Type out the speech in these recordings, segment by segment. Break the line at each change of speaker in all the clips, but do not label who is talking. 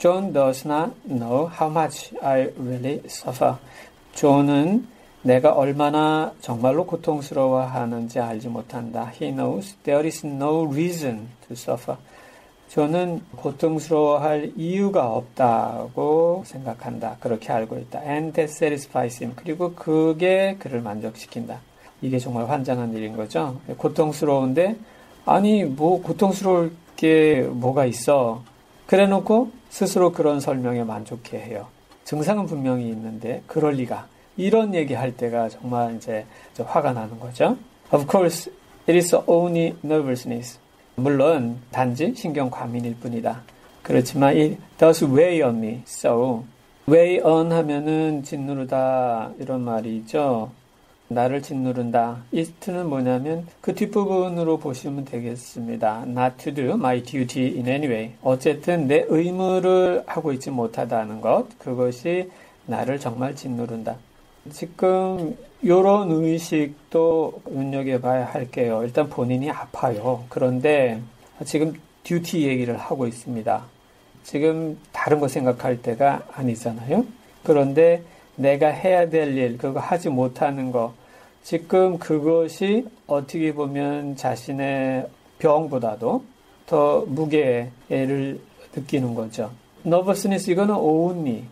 John does not know how much I really suffer. 존은 내가 얼마나 정말로 고통스러워하는지 알지 못한다. He knows there is no reason to suffer. 존은 고통스러워할 이유가 없다고 생각한다. 그렇게 알고 있다. And that satisfies him. 그리고 그게 그를 만족시킨다. 이게 정말 환장한 일인 거죠. 고통스러운데 아니 뭐 고통스러울 게 뭐가 있어. 그래놓고 스스로 그런 설명에 만족해해요. 증상은 분명히 있는데 그럴 리가. 이런 얘기할 때가 정말 이제 화가 나는 거죠. Of course, it is only nervousness. 물론 단지 신경 과민일 뿐이다. 그렇지만 it does weigh on me. So, weigh on 하면은 짓누르다 이런 말이죠. 나를 짓누른다. it는 뭐냐면 그 뒷부분으로 보시면 되겠습니다. Not to do my duty in any way. 어쨌든 내 의무를 하고 있지 못하다는 것. 그것이 나를 정말 짓누른다. 지금 이런 의식도 눈여겨봐야 할게요. 일단 본인이 아파요. 그런데 지금 듀티 얘기를 하고 있습니다. 지금 다른 거 생각할 때가 아니잖아요. 그런데 내가 해야 될 일, 그거 하지 못하는 거, 지금 그것이 어떻게 보면 자신의 병보다도 더 무게를 느끼는 거죠. nervousness 이거는 only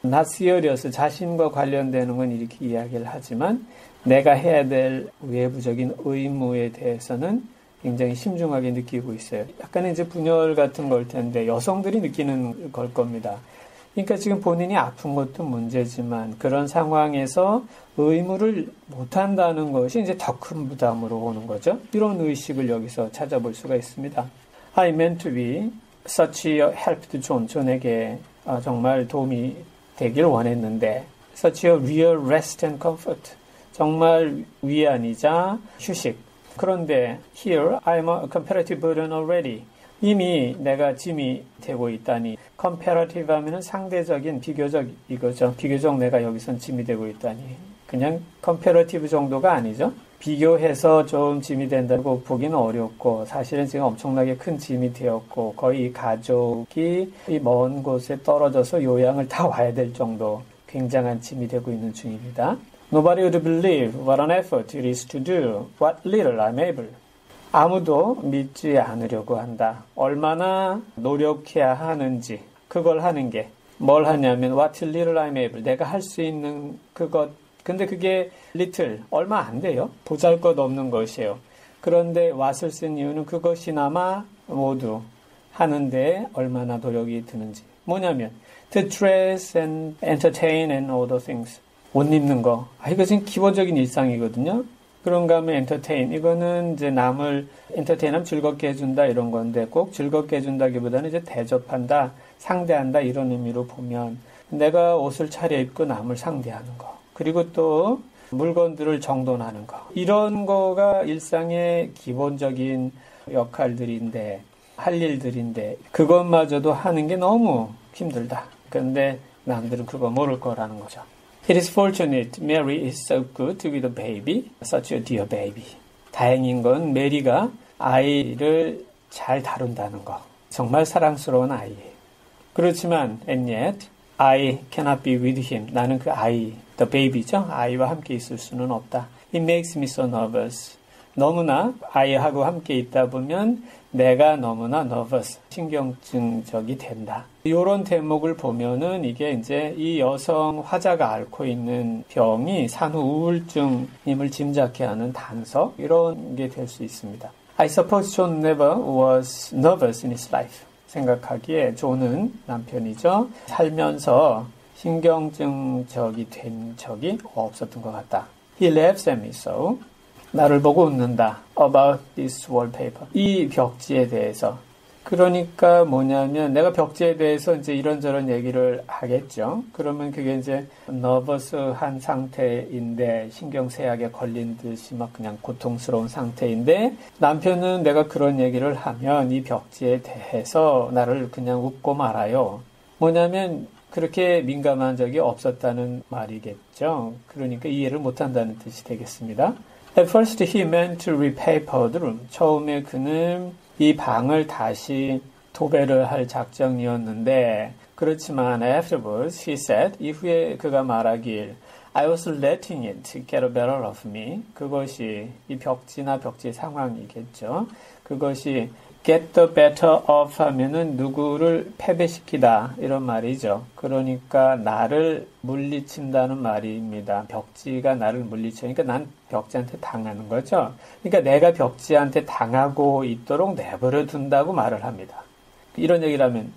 not serious, 자신과 관련되는 건 이렇게 이야기를 하지만 내가 해야 될 외부적인 의무에 대해서는 굉장히 심중하게 느끼고 있어요. 약간의 이제 분열 같은 걸 텐데 여성들이 느끼는 걸 겁니다. 그러니까 지금 본인이 아픈 것도 문제지만 그런 상황에서 의무를 못한다는 것이 이제 더 큰 부담으로 오는 거죠. 이런 의식을 여기서 찾아볼 수가 있습니다. I meant to be such a help to John. 존에게 정말 도움이 되길 원했는데 such a real rest and comfort. 정말 위안이자 휴식. 그런데 here I'm a comparative burden already. 이미 내가 짐이 되고 있다니. comparative 하면은 상대적인 비교적 이거죠. 비교적 내가 여기선 짐이 되고 있다니. 그냥 comparative 정도가 아니죠. 비교해서 좀 짐이 된다고 보기는 어렵고 사실은 지금 엄청나게 큰 짐이 되었고 거의 가족이 먼 곳에 떨어져서 요양을 다 와야 될 정도 굉장한 짐이 되고 있는 중입니다. Nobody would believe what an effort it is to do what little I'm able. 아무도 믿지 않으려고 한다. 얼마나 노력해야 하는지 그걸 하는 게 뭘 하냐면 what little I'm able. 내가 할 수 있는 그것. 근데 그게 little, 얼마 안 돼요. 보잘것없는 것이에요. 그런데 what을 쓴 이유는 그것이나마 모두 하는데 얼마나 노력이 드는지. 뭐냐면 to dress and entertain and all the things. 옷 입는 거. 이거 지금 기본적인 일상이거든요. 그런가 하면 entertain. 이거는 이제 남을 entertain하면 즐겁게 해준다 이런 건데 꼭 즐겁게 해준다기보다는 이제 대접한다, 상대한다 이런 의미로 보면 내가 옷을 차려입고 남을 상대하는 거. 그리고 또 물건들을 정돈하는 거. 이런 거가 일상의 기본적인 역할들인데 할 일들인데 그것마저도 하는 게 너무 힘들다. 그런데 남들은 그거 모를 거라는 거죠. It is fortunate Mary is so good with a baby, such a dear baby. 다행인 건 메리가 아이를 잘 다룬다는 거. 정말 사랑스러운 아이예요. 그렇지만 and yet I cannot be with him. 나는 그 아이, the baby죠. 아이와 함께 있을 수는 없다. It makes me so nervous. 너무나 아이하고 함께 있다 보면 내가 너무나 nervous, 신경증적이 된다. 이런 대목을 보면은 이게 이제 이 여성 화자가 앓고 있는 병이 산후 우울증임을 짐작케 하는 단서 이런 게 될 수 있습니다. I suppose John never was nervous in his life. 생각하기에 존은 남편이죠. 살면서 신경증적이 된 적이 없었던 것 같다. He laughs at me so. 나를 보고 웃는다. About this wallpaper. 이 벽지에 대해서. 그러니까 뭐냐면 내가 벽지에 대해서 이제 이런저런 얘기를 하겠죠. 그러면 그게 이제 너버스한 상태인데 신경쇠약에 걸린 듯이 막 그냥 고통스러운 상태인데 남편은 내가 그런 얘기를 하면 이 벽지에 대해서 나를 그냥 웃고 말아요. 뭐냐면 그렇게 민감한 적이 없었다는 말이겠죠. 그러니까 이해를 못한다는 뜻이 되겠습니다. At first he meant to repaper the room. 처음에 그는 이 방을 다시 도배를 할 작정이었는데 그렇지만 afterwards he said 이후에 그가 말하길 I was letting it get the better of me. 그것이 이 벽지나 벽지 상황이겠죠. 그것이 get the better of 하면은 누구를 패배시키다 이런 말이죠. 그러니까 나를 물리친다는 말입니다. 벽지가 나를 물리쳐. 그러니까 난 벽지한테 당하는 거죠. 그러니까 내가 벽지한테 당하고 있도록 내버려 둔다고 말을 합니다. 이런 얘기를 하면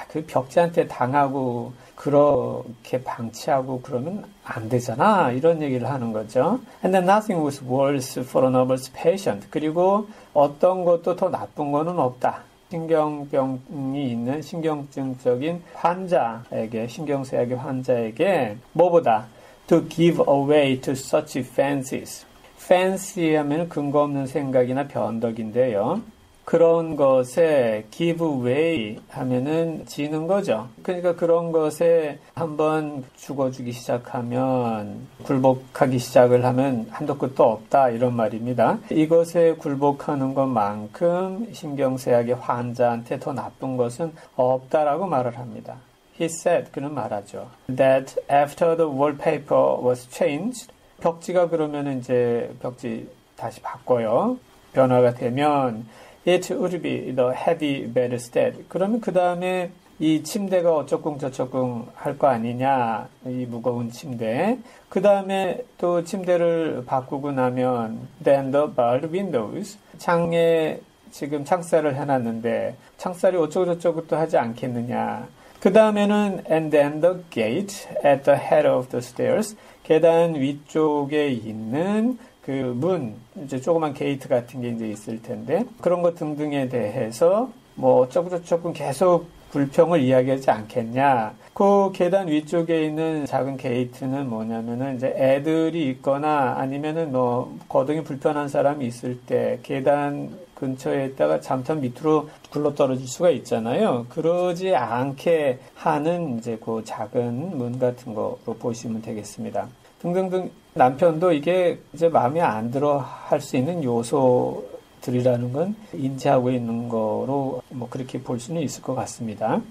그 벽지한테 당하고 그렇게 방치하고 그러면 안 되잖아. 이런 얘기를 하는 거죠. And then nothing was worse for a nervous patient. 그리고 어떤 것도 더 나쁜 거는 없다. 신경병이 있는 신경증적인 환자에게, 신경쇠약의 환자에게 뭐보다 to give away to such fancies. fancy 하면 근거 없는 생각이나 변덕인데요. 그런 것에 give way 하면은 지는 거죠. 그러니까 그런 것에 한번 죽어주기 시작하면 굴복하기 시작을 하면 한도 끝도 없다 이런 말입니다. 이것에 굴복하는 것만큼 신경쇠약의 환자한테 더 나쁜 것은 없다라고 말을 합니다. He said, 그는 말하죠. That after the wallpaper was changed, 벽지가 그러면 이제 벽지 다시 바꿔요. 변화가 되면 It would be the heavy bedstead. 그러면 그 다음에 이 침대가 어쩌쿵 저쩌쿵 할 거 아니냐. 이 무거운 침대. 그 다음에 또 침대를 바꾸고 나면 then the barred windows. 창에 지금 창살을 해놨는데 창살이 어쩌고저쩌고 또 하지 않겠느냐. 그 다음에는 and then the gate at the head of the stairs. 계단 위쪽에 있는 그 문, 이제 조그만 게이트 같은 게 이제 있을 텐데, 그런 것 등등에 대해서 뭐 어쩌고저쩌고 계속 불평을 이야기하지 않겠냐. 그 계단 위쪽에 있는 작은 게이트는 뭐냐면은 이제 애들이 있거나 아니면은 뭐 거동이 불편한 사람이 있을 때 계단 근처에 있다가 잠깐 밑으로 굴러 떨어질 수가 있잖아요. 그러지 않게 하는 이제 그 작은 문 같은 거로 보시면 되겠습니다. 등등등. 남편도 이게 이제 마음에 안 들어 할 수 있는 요소들이라는 건 인지하고 있는 거로 뭐 그렇게 볼 수는 있을 것 같습니다.